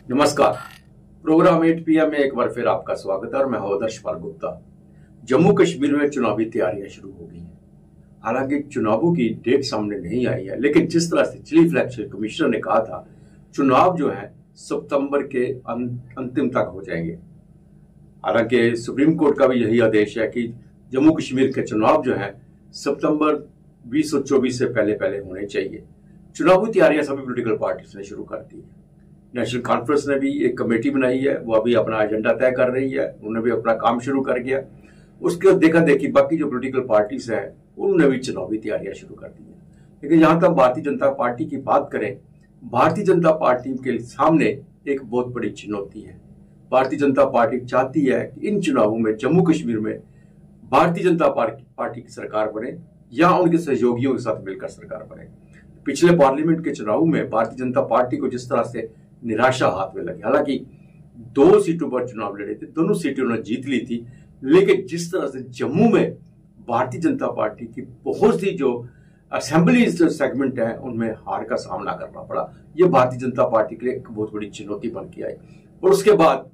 नमस्कार। Programme 8 PM में एक बार फिर आपका स्वागत है और मैं हूं आदर्श पाल गुप्ता। जम्मू कश्मीर में चुनावी तैयारियां शुरू हो गई हैं। हालांकि चुनावों की डेट सामने नहीं आई है, लेकिन जिस तरह से चीफ इलेक्शन कमिश्नर ने कहा था, चुनाव जो है सितंबर के अंतिम तक हो जाएंगे। हालांकि सुप्रीम कोर्ट का भी यही आदेश है कि जम्मू कश्मीर के चुनाव जो है सितंबर 2024 से पहले पहले होने चाहिए। चुनावी तैयारियां सभी पॉलिटिकल पार्टीज ने शुरू कर दी है। नेशनल कॉन्फ्रेंस ने भी एक कमेटी बनाई है, वो अभी अपना एजेंडा तय कर रही है, उन्होंने भी अपना काम शुरू कर दिया। उसके देखा देखी बाकी जो पॉलिटिकल पार्टीज है उन्होंने भी चुनावी तैयारियां शुरू कर दी है। लेकिन जहां तक भारतीय जनता पार्टी की बात करें, भारतीय जनता पार्टी के सामने एक बहुत बड़ी चुनौती है। भारतीय जनता पार्टी चाहती है कि इन चुनावों में जम्मू कश्मीर में भारतीय जनता पार्टी की सरकार बने या उनके सहयोगियों के साथ मिलकर सरकार बने। पिछले पार्लियामेंट के चुनाव में भारतीय जनता पार्टी को जिस तरह से निराशा हाथ में लगी, हालांकि 2 सीटों पर चुनाव लड़े थे, दोनों सीटें उन्होंने जीत ली थी, लेकिन जिस तरह से जम्मू में भारतीय जनता पार्टी की बहुत सी जो असेंबली सेगमेंट है उनमें हार का सामना करना पड़ा। यह भारतीय जनता पार्टी के लिए एक बहुत बड़ी चुनौती बन के आई। और उसके बाद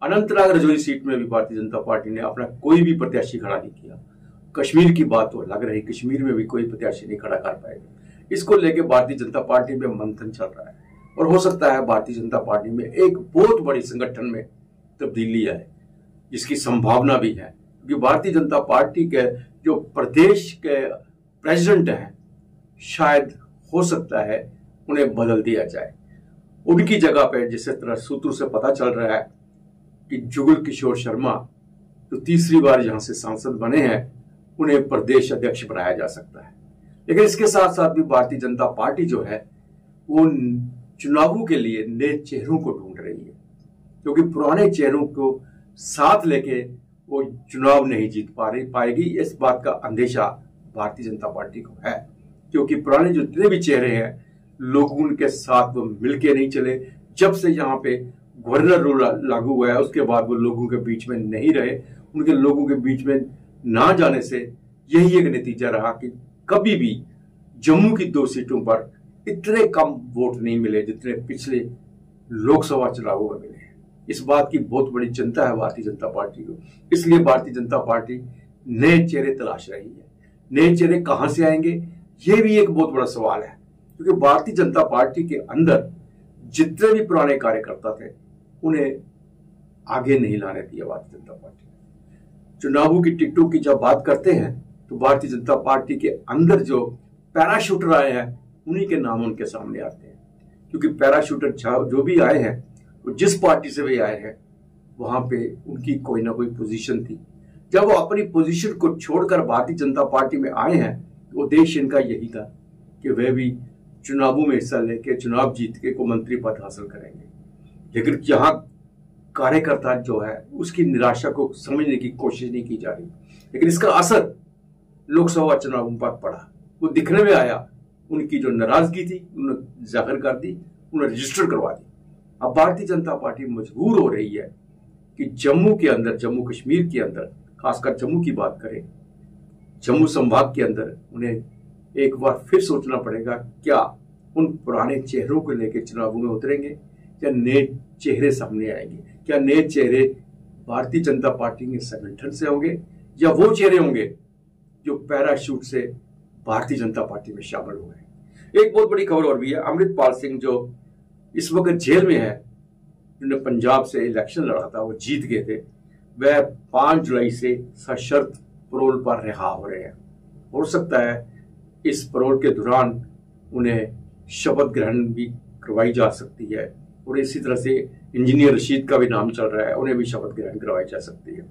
अनंतनाग रजौरी सीट में भी भारतीय जनता पार्टी ने अपना कोई भी प्रत्याशी खड़ा नहीं किया। कश्मीर की बात तो लग रही, कश्मीर में भी कोई प्रत्याशी नहीं खड़ा कर पाएगा। इसको लेकर भारतीय जनता पार्टी में मंथन चल रहा है और हो सकता है भारतीय जनता पार्टी में एक बहुत बड़ी संगठन में तब्दीली आए, जिसकी संभावना भी है। क्योंकि भारतीय जनता पार्टी के जो प्रदेश के प्रेसिडेंट हैं, शायद हो सकता है उन्हें बदल दिया जाए। उनकी जगह पे जिस तरह सूत्रों से पता चल रहा है कि जुगल किशोर शर्मा जो तीसरी बार यहां से सांसद बने हैं, उन्हें प्रदेश अध्यक्ष बनाया जा सकता है। लेकिन इसके साथ साथ भी भारतीय जनता पार्टी जो है वो चुनावों के लिए नए चेहरों को ढूंढ रही है, क्योंकि पुराने चेहरों को साथ लेके वो चुनाव नहीं जीत पाएगी। इस बात का अंदेशा भारतीय जनता पार्टी को है, क्योंकि पुराने जो जितने भी चेहरे हैं लोग उनके साथ वो मिलके नहीं चले। जब से यहाँ पे गवर्नर रूल लागू हुआ है उसके बाद वो लोगों के बीच में नहीं रहे। उनके लोगों के बीच में ना जाने से यही एक नतीजा रहा कि कभी भी जम्मू की 2 सीटों पर इतने कम वोट नहीं मिले जितने पिछले लोकसभा चुनावों में मिले। इस बात की बहुत बड़ी चिंता है भारतीय जनता पार्टी को। इसलिए भारतीय जनता पार्टी नए चेहरे तलाश रही है। नए चेहरे कहां से आएंगे, ये भी एक बहुत बड़ा सवाल है, क्योंकि भारतीय जनता पार्टी के अंदर जितने भी पुराने कार्यकर्ता थे उन्हें आगे नहीं लाने दिया भारतीय जनता पार्टी। चुनावों की टिकटों की जब बात करते हैं तो भारतीय जनता पार्टी के अंदर जो पैराशूटर आए हैं उन्हीं के नाम उनके सामने आते हैं, क्योंकि पैराशूटर जो भी आए हैं वो जिस पार्टी से भी आए हैं वहां पे उनकी कोई ना कोई पोजीशन थी। जब वो अपनी पोजीशन को छोड़कर भारतीय जनता पार्टी में आए हैं तो उद्देश्य इनका यही था कि वे भी चुनावों में हिस्सा लेके चुनाव जीत के को मंत्री पद हासिल करेंगे। लेकिन यहाँ कार्यकर्ता जो है उसकी निराशा को समझने की कोशिश नहीं की जा रही। लेकिन इसका असर लोकसभा चुनावों पर पड़ा, वो दिखने में आया। उनकी जो नाराजगी थी उन्होंने जाहिर कर दी, उन्होंने रजिस्टर करवा दी। अब भारतीय जनता पार्टी मजबूर हो रही है कि जम्मू के अंदर, जम्मू कश्मीर के अंदर, खासकर जम्मू की बात करें, जम्मू संभाग के अंदर उन्हें एक बार फिर सोचना पड़ेगा, क्या उन पुराने चेहरों को लेकर चुनावों में उतरेंगे या नए चेहरे सामने आएंगे। क्या नए चेहरे भारतीय जनता पार्टी के संगठन से होंगे या वो चेहरे होंगे जो पैराशूट से भारतीय जनता पार्टी में शामिल हुए। एक बहुत बड़ी खबर और भी है, अमृतपाल सिंह जो इस वक्त जेल में है, जिन्होंने पंजाब से इलेक्शन लड़ा था, वो जीत गए थे, वह 5 जुलाई से सशर्त पैरोल पर रिहा हो रहे हैं। हो सकता है इस पैरोल के दौरान उन्हें शपथ ग्रहण भी करवाई जा सकती है, और इसी तरह से इंजीनियर रशीद का भी नाम चल रहा है, उन्हें भी शपथ ग्रहण करवाई जा सकती है।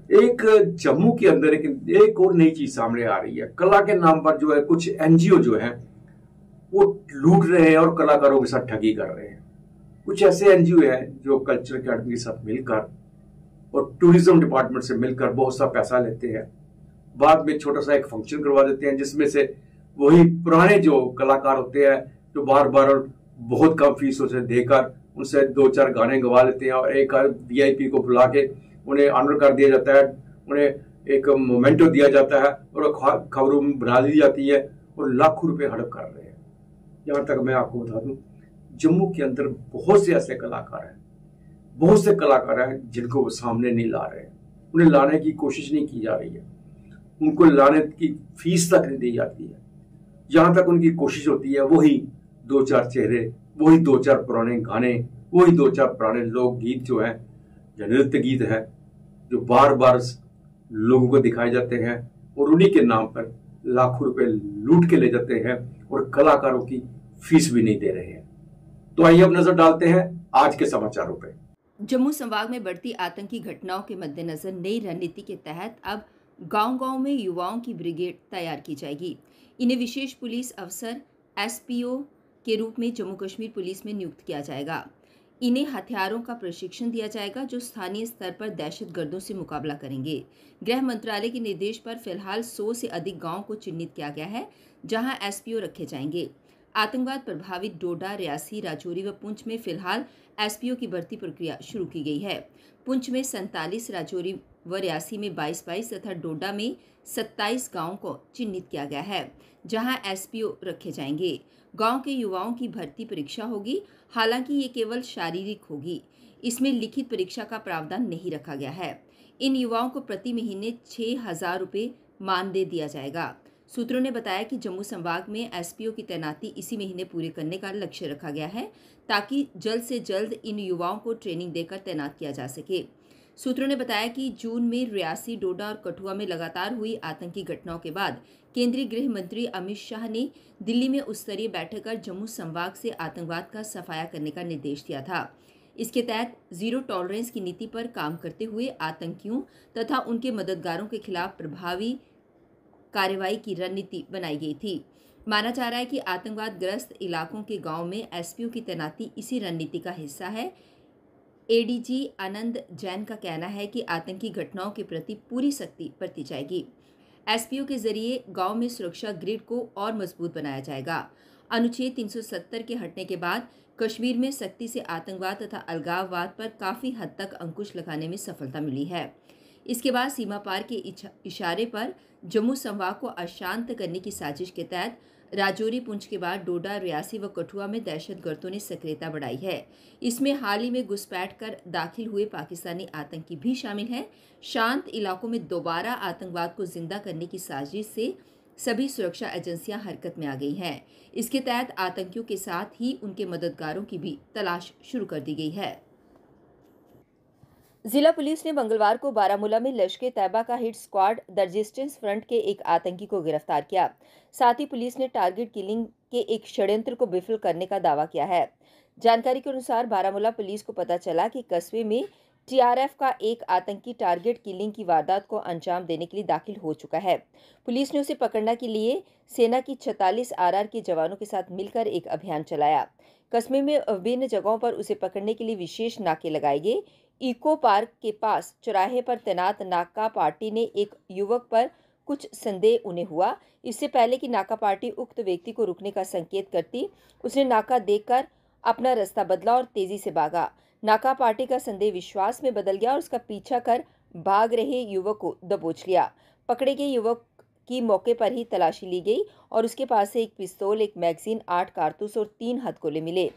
एक जम्मू के अंदर एक और नई चीज सामने आ रही है। कला के नाम पर जो है कुछ एनजीओ जो है वो लूट रहे हैं और कलाकारों के साथ ठगी कर रहे हैं। कुछ ऐसे एनजीओ हैं जो कल्चर अकेडमी के साथ मिलकर और टूरिज्म डिपार्टमेंट से मिलकर बहुत सा पैसा लेते हैं, बाद में छोटा सा एक फंक्शन करवा देते हैं जिसमें से वही पुराने जो कलाकार होते हैं जो बार बार बहुत कम फीस उसे देकर उनसे 2-4 गाने गवा लेते हैं और एक वीआईपी को बुला के उन्हें ऑनर कर दिया जाता है, उन्हें एक मोमेंटो दिया जाता है और खबरों में बना दी जाती है और लाखों रुपए हड़प कर रहे हैं। यहाँ तक मैं आपको बता दूं, जम्मू के अंदर बहुत से ऐसे कलाकार हैं, बहुत से कलाकार हैं जिनको वो सामने नहीं ला रहे हैं, उन्हें लाने की कोशिश नहीं की जा रही है, उनको लाने की फीस तक नहीं दी जाती है। जहां तक उनकी कोशिश होती है वही दो चार चेहरे, वही दो चार पुराने गाने, वही दो चार पुराने लोकगीत जो है, जो नृत्य गीत है, जो बार बार लोगों को दिखाए जाते हैं और उन्हीं के नाम पर लाखों रुपए लूट के ले जाते हैं और कलाकारों की फीस भी नहीं दे रहे हैं। तो आइए अब नजर डालते हैं आज के समाचारों पे। जम्मू संभाग में बढ़ती आतंकी घटनाओं के मद्देनजर नई रणनीति के तहत अब गांव-गांव में युवाओं की ब्रिगेड तैयार की जाएगी। इन्हें विशेष पुलिस अफसर एसपीओ के रूप में जम्मू कश्मीर पुलिस में नियुक्त किया जाएगा। इन्हें हथियारों का प्रशिक्षण दिया जाएगा जो स्थानीय स्तर पर दहशतगर्दों से मुकाबला करेंगे। गृह मंत्रालय के निर्देश पर फिलहाल 100 से अधिक गांव को चिन्हित किया गया है जहां एसपीओ रखे जाएंगे। आतंकवाद प्रभावित डोडा, रियासी, राजौरी व पुंछ में फिलहाल एसपीओ की भर्ती प्रक्रिया शुरू की गई है। पुंछ में 47, राजौरी व रियासी में 22 तथा डोडा में 27 गांवों को चिन्हित किया गया है जहां एसपीओ रखे जाएंगे। गांव के युवाओं की भर्ती परीक्षा होगी, हालांकि ये केवल शारीरिक होगी। इसमें लिखित परीक्षा का प्रावधान नहीं रखा गया है। इन युवाओं को प्रति महीने 6,000 रुपये मानदेय दिया जाएगा। सूत्रों ने बताया कि जम्मू संभाग में एसपीओ की तैनाती इसी महीने पूरे करने का लक्ष्य रखा गया है ताकि जल्द से जल्द इन युवाओं को ट्रेनिंग देकर तैनात किया जा सके। सूत्रों ने बताया कि जून में रियासी, डोडा और कठुआ में लगातार हुई आतंकी घटनाओं के बाद केंद्रीय गृह मंत्री अमित शाह ने दिल्ली में उच्च स्तरीय बैठक कर जम्मू संभाग से आतंकवाद का सफाया करने का निर्देश दिया था। इसके तहत जीरो टॉलरेंस की नीति पर काम करते हुए आतंकियों तथा उनके मददगारों के खिलाफ प्रभावी कार्रवाई की रणनीति बनाई गई थी। माना जा रहा है कि आतंकवाद ग्रस्त इलाकों के गांव में एसपीओ की तैनाती इसी रणनीति का हिस्सा है। एडीजी आनंद जैन का कहना है कि आतंकी घटनाओं के प्रति पूरी सख्ती बरती जाएगी। एसपीओ के जरिए गांव में सुरक्षा ग्रिड को और मजबूत बनाया जाएगा। अनुच्छेद 370 के हटने के बाद कश्मीर में सख्ती से आतंकवाद तथा अलगाववाद पर काफ़ी हद तक अंकुश लगाने में सफलता मिली है। इसके बाद सीमा पार के इशारे पर जम्मू संभाग को अशांत करने की साजिश के तहत राजौरी, पुंछ के बाद डोडा, रियासी व कठुआ में दहशतगर्दों ने सक्रियता बढ़ाई है। इसमें हाल ही में घुसपैठ कर दाखिल हुए पाकिस्तानी आतंकी भी शामिल हैं। शांत इलाकों में दोबारा आतंकवाद को जिंदा करने की साजिश से सभी सुरक्षा एजेंसियां हरकत में आ गई हैं। इसके तहत आतंकियों के साथ ही उनके मददगारों की भी तलाश शुरू कर दी गई है। जिला पुलिस ने मंगलवार को बारामूला में लश्कर-ए-तैयबा का hit squad the resistance front के एक आतंकी को गिरफ्तार किया। साथ ही पुलिस ने टारगेट किलिंग के एक षड्यंत्र को विफल करने का दावा किया है। जानकारी के अनुसार बारामूला पुलिस को पता चला कि कस्बे में टीआरएफ का एक आतंकी टारगेट किलिंग की वारदात को अंजाम देने के लिए दाखिल हो चुका है। पुलिस ने उसे पकड़ने के लिए सेना की 46 आरआर के जवानों के साथ मिलकर एक अभियान चलाया। कस्बे में विभिन्न जगहों पर उसे पकड़ने के लिए विशेष नाके लगाए गए। इको पार्क के पास चौराहे पर तैनात नाका पार्टी ने एक युवक पर कुछ संदेह उन्हें हुआ। इससे पहले कि नाका पार्टी उक्त व्यक्ति को रुकने का संकेत करती, उसने नाका देखकर अपना रास्ता बदला और तेजी से भागा। नाका पार्टी का संदेह विश्वास में बदल गया और उसका पीछा कर भाग रहे युवक को दबोच लिया। पकड़े गए युवक की मौके पर ही तलाशी ली गई और उसके पास से एक पिस्तौल, एक मैगजीन, 8 कारतूस और 3 हथगोले मिले।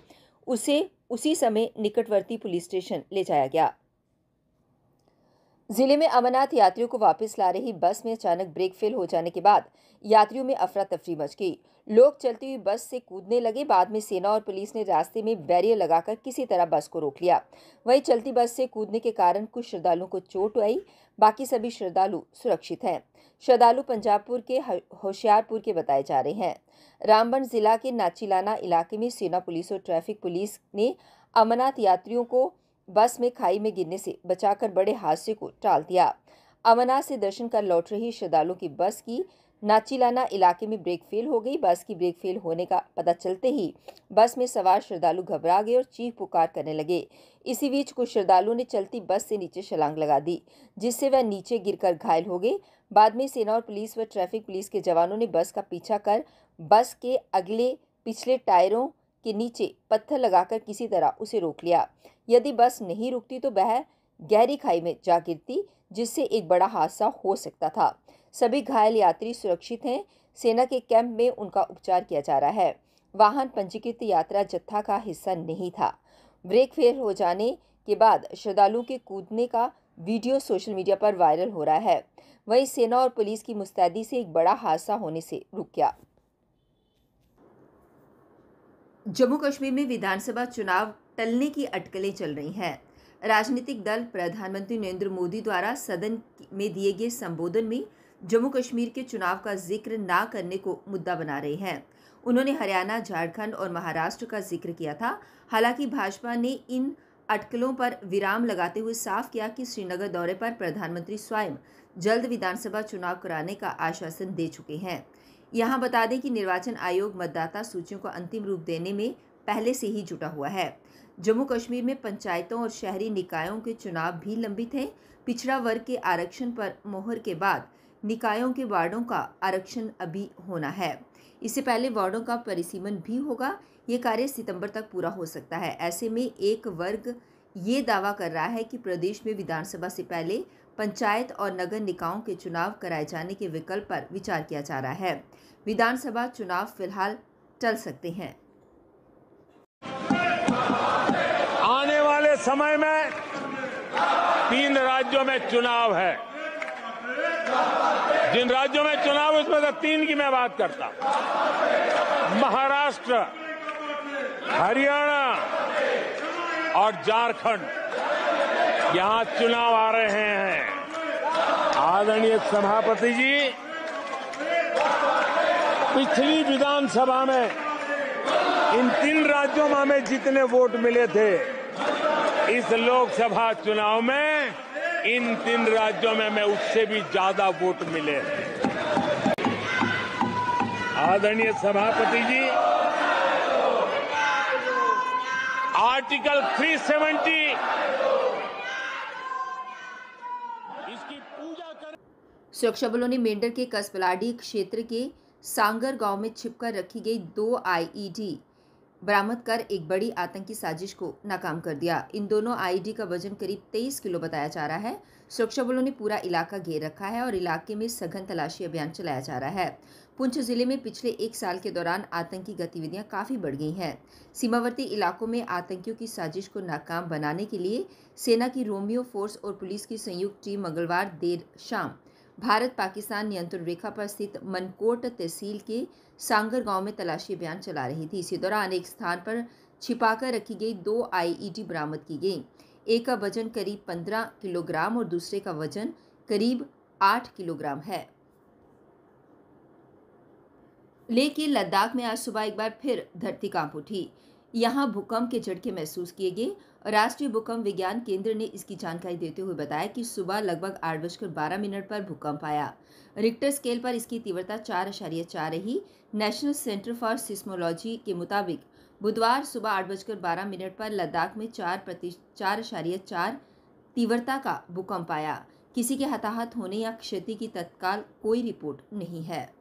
उसे उसी समय निकटवर्ती पुलिस स्टेशन ले जाया गया। जिले में अमरनाथ यात्रियों को वापस ला रही बस में अचानक ब्रेक फेल हो जाने के बाद यात्रियों में अफरा तफरी मच गई। लोग चलती हुई बस से कूदने लगे। बाद में सेना और पुलिस ने रास्ते में बैरियर लगाकर किसी तरह बस को रोक लिया। वहीं चलती बस से कूदने के कारण कुछ श्रद्धालुओं को चोट आई, बाकी सभी श्रद्धालु सुरक्षित हैं। श्रद्धालु पंजाबपुर के होशियारपुर के बताए जा रहे हैं। रामबन जिला के नाचीलाना इलाके में सेना, पुलिस और ट्रैफिक पुलिस ने अमरनाथ यात्रियों को बस में खाई में गिरने से बचाकर बड़े हादसे को टाल दिया। अमरनाथ से दर्शन कर लौट रही श्रद्धालुओं की बस की नाचीलाना इलाके में ब्रेक फेल हो गई। बस की ब्रेक फेल होने का पता चलते ही बस में सवार श्रद्धालु घबरा गए और चीख पुकार करने लगे। इसी बीच कुछ श्रद्धालुओं ने चलती बस से नीचे छलांग लगा दी, जिससे वह नीचे गिरकर घायल हो गए। बाद में सेना और पुलिस व ट्रैफिक पुलिस के जवानों ने बस का पीछा कर बस के अगले पिछले टायरों के नीचे पत्थर लगाकर किसी तरह उसे रोक लिया। यदि बस नहीं रुकती तो वह गहरी खाई में जा गिरती, जिससे एक बड़ा हादसा हो सकता था। सभी घायल यात्री सुरक्षित हैं। सेना के कैंप में उनका उपचार किया जा रहा है। वाहन पंजीकृत यात्रा जत्था का हिस्सा नहीं था। ब्रेक फेल हो जाने के बाद श्रद्धालुओं के कूदने का वीडियो सोशल मीडिया पर वायरल हो रहा है। वहीं सेना और पुलिस की मुस्तैदी से एक बड़ा हादसा होने से रुक गया। जम्मू कश्मीर में विधानसभा चुनाव टलने की अटकलें चल रही हैं। राजनीतिक दल प्रधानमंत्री नरेंद्र मोदी द्वारा सदन में दिए गए संबोधन में जम्मू कश्मीर के चुनाव का जिक्र ना करने को मुद्दा बना रहे हैं। उन्होंने हरियाणा, झारखंड और महाराष्ट्र का जिक्र किया था। हालांकि भाजपा ने इन अटकलों पर विराम लगाते हुए साफ किया कि श्रीनगर दौरे पर प्रधानमंत्री स्वयं जल्द विधानसभा चुनाव कराने का आश्वासन दे चुके हैं। यहाँ बता दें कि निर्वाचन आयोग मतदाता सूचियों को अंतिम रूप देने में पहले से ही जुटा हुआ है। जम्मू कश्मीर में पंचायतों और शहरी निकायों के चुनाव भी लंबित हैं। पिछड़ा वर्ग के आरक्षण पर मोहर के बाद निकायों के वार्डों का आरक्षण अभी होना है। इससे पहले वार्डों का परिसीमन भी होगा। ये कार्य सितंबर तक पूरा हो सकता है। ऐसे में एक वर्ग ये दावा कर रहा है कि प्रदेश में विधानसभा से पहले पंचायत और नगर निकायों के चुनाव कराए जाने के विकल्प पर विचार किया जा रहा है। विधानसभा चुनाव फिलहाल टल सकते हैं। आने वाले समय में 3 राज्यों में चुनाव है। जिन राज्यों में चुनाव उसमें से 3 की मैं बात करता। महाराष्ट्र, हरियाणा और झारखंड, यहां चुनाव आ रहे हैं। आदरणीय सभापति जी, पिछली विधानसभा में इन 3 राज्यों में हमें जितने वोट मिले थे, इस लोकसभा चुनाव में इन 3 राज्यों में हमें उससे भी ज्यादा वोट मिले। आदरणीय सभापति जी, आर्टिकल 370 इसकी पूजा कर। सुरक्षा बलों ने मेंढर के कसबलाडी क्षेत्र के सांगर गांव में छिपकर रखी गई 2 आईईडी बरामद कर एक बड़ी आतंकी साजिश को नाकाम कर दिया। इन दोनों आईईडी का वजन करीब 23 किलो बताया जा रहा है। सुरक्षा बलों ने पूरा इलाका घेर रखा है और इलाके में सघन तलाशी अभियान चलाया जा रहा है। पुंछ जिले में पिछले 1 साल के दौरान आतंकी गतिविधियां काफी बढ़ गई हैं। सीमावर्ती इलाकों में आतंकियों की साजिश को नाकाम बनाने के लिए सेना की रोमियो फोर्स और पुलिस की संयुक्त टीम मंगलवार देर शाम भारत पाकिस्तान नियंत्रण रेखा पर स्थित मनकोट तहसील के सांगर गांव में तलाशी अभियान चला रही थी। इसी दौरान एक स्थान पर छिपाकर रखी गई 2 आईईडी बरामद की गई। एक का वजन करीब 15 किलोग्राम और दूसरे का वजन करीब 8 किलोग्राम है। लेकिन लद्दाख में आज सुबह एक बार फिर धरती कांप उठी। यहाँ भूकंप के झटके महसूस किए गए। राष्ट्रीय भूकंप विज्ञान केंद्र ने इसकी जानकारी देते हुए बताया कि सुबह लगभग 8:12 पर भूकंप आया। रिक्टर स्केल पर इसकी तीव्रता 4.4 रही। नेशनल सेंटर फॉर सिस्मोलॉजी के मुताबिक बुधवार सुबह 8:12 पर लद्दाख में 4.4 तीव्रता का भूकंप आया। किसी के हताहत होने या क्षति की तत्काल कोई रिपोर्ट नहीं है।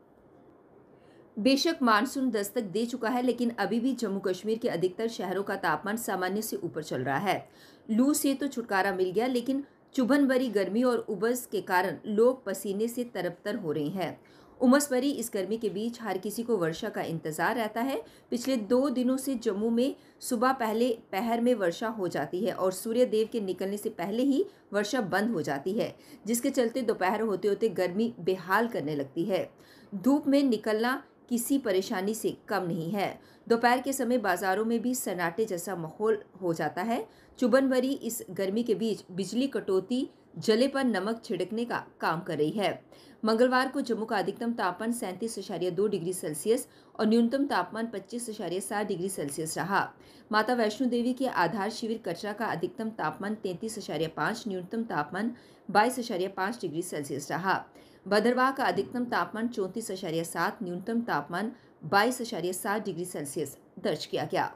बेशक मानसून दस्तक दे चुका है, लेकिन अभी भी जम्मू कश्मीर के अधिकतर शहरों का तापमान सामान्य से ऊपर चल रहा है। लू से तो छुटकारा मिल गया, लेकिन चुभन भरी गर्मी और उबस के कारण लोग पसीने से तरबतर हो रहे हैं। उमस भरी इस गर्मी के बीच हर किसी को वर्षा का इंतजार रहता है। पिछले 2 दिनों से जम्मू में सुबह पहले पहर में वर्षा हो जाती है और सूर्य देव के निकलने से पहले ही वर्षा बंद हो जाती है, जिसके चलते दोपहर होते होते गर्मी बेहाल करने लगती है। धूप में निकलना किसी परेशानी से कम नहीं है। दोपहर के समय बाजारों में भी सन्नाटे जैसा माहौल हो जाता है। चुभन भरी इस गर्मी के बीच बिजली कटौती जले पर नमक छिड़कने का काम कर रही है। मंगलवार को जम्मू का अधिकतम तापमान 37.2 डिग्री सेल्सियस और न्यूनतम तापमान 25.7 डिग्री सेल्सियस रहा। माता वैष्णो देवी के आधार शिविर कटरा का अधिकतम तापमान 33.5, न्यूनतम तापमान 22.5 डिग्री सेल्सियस रहा। भद्रवाह का अधिकतम तापमान 34.7, न्यूनतम तापमान 22.7 डिग्री सेल्सियस दर्ज किया गया।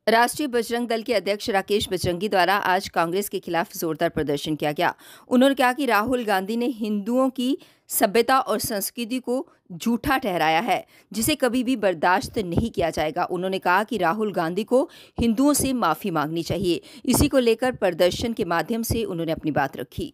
राष्ट्रीय बजरंग दल के अध्यक्ष राकेश बजरंगी द्वारा आज कांग्रेस के खिलाफ जोरदार प्रदर्शन किया गया। उन्होंने कहा कि राहुल गांधी ने हिंदुओं की सभ्यता और संस्कृति को झूठा ठहराया है, जिसे कभी भी बर्दाश्त नहीं किया जाएगा। उन्होंने कहा कि राहुल गांधी को हिंदुओं से माफी मांगनी चाहिए। इसी को लेकर प्रदर्शन के माध्यम से उन्होंने अपनी बात रखी।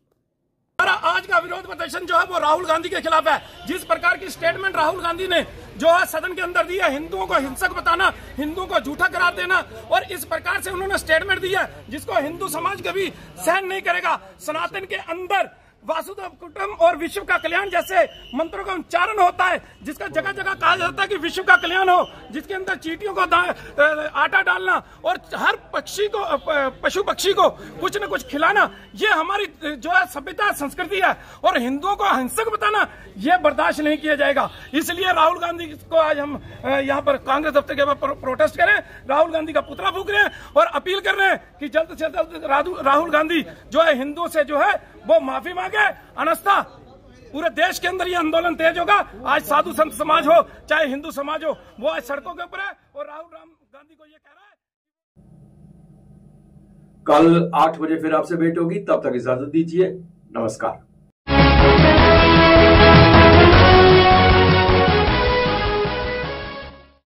हमारा आज का विरोध प्रदर्शन जो है वो राहुल गांधी के खिलाफ है। जिस प्रकार की स्टेटमेंट राहुल गांधी ने जो है सदन के अंदर दी है, हिंदुओं को हिंसक बताना, हिंदुओं को झूठा करार देना, और इस प्रकार से उन्होंने स्टेटमेंट दी है जिसको हिंदू समाज कभी सहन नहीं करेगा। सनातन के अंदर वासुदेव कुटुंब और विश्व का कल्याण जैसे मंत्रों का उच्चारण होता है, जिसका जगह जगह कहा जाता है कि विश्व का कल्याण हो, जिसके अंदर चींटियों को आटा डालना और हर पक्षी को, पशु पक्षी को कुछ न कुछ खिलाना, ये हमारी जो है सभ्यता संस्कृति है। और हिंदुओं को हिंसक बताना ये बर्दाश्त नहीं किया जाएगा। इसलिए राहुल गांधी को आज हम यहाँ पर कांग्रेस दफ्तर के ऊपर प्रोटेस्ट करें, राहुल गांधी का पुतला फूंक रहे हैं और अपील कर रहे हैं कि जल्द से जल्द राहुल गांधी जो है हिंदुओं से जो है वो माफी मांगे, अन्यथा पूरे देश के अंदर ये आंदोलन तेज होगा। आज साधु संत समाज हो चाहे हिंदू समाज हो, वो आज सड़कों के ऊपर है और राहुल गांधी को ये कह रहा है। कल 8 बजे फिर आपसे भेंट होगी, तब तक इजाजत दीजिए, नमस्कार।